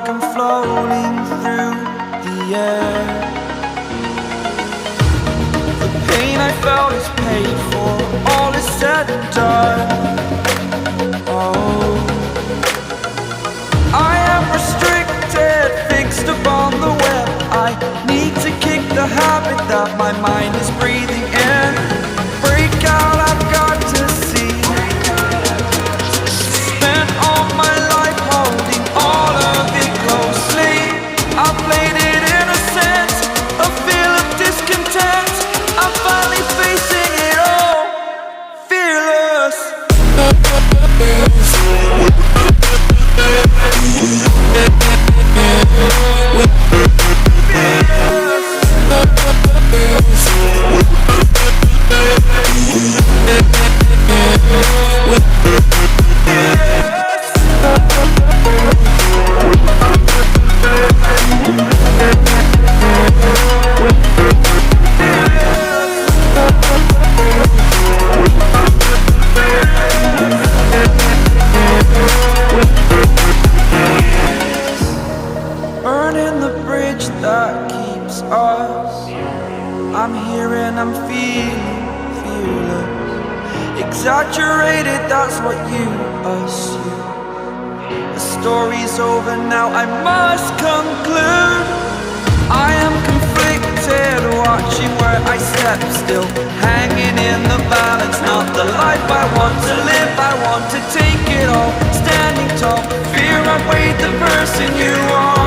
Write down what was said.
like I'm floating through the air. The pain I felt is paid for, all is said and done. Oh, I am restricted, fixed upon the web. I need to kick the habit that my mind is breathing in. Break out, I've got to see. Spent all my life holding all of it closely. I played it innocent, a feel of discontent. I'm finally facing it all, fearless. Burning the bridge that keeps us. I'm here and I'm feeling fearless. Exaggerated, that's what you assume. The story's over now, I must conclude. I am conflicted, watching where I step still, hanging in the balance. Not the life I want to live, I want to take it all. Standing tall, fear I've weighed the person you are.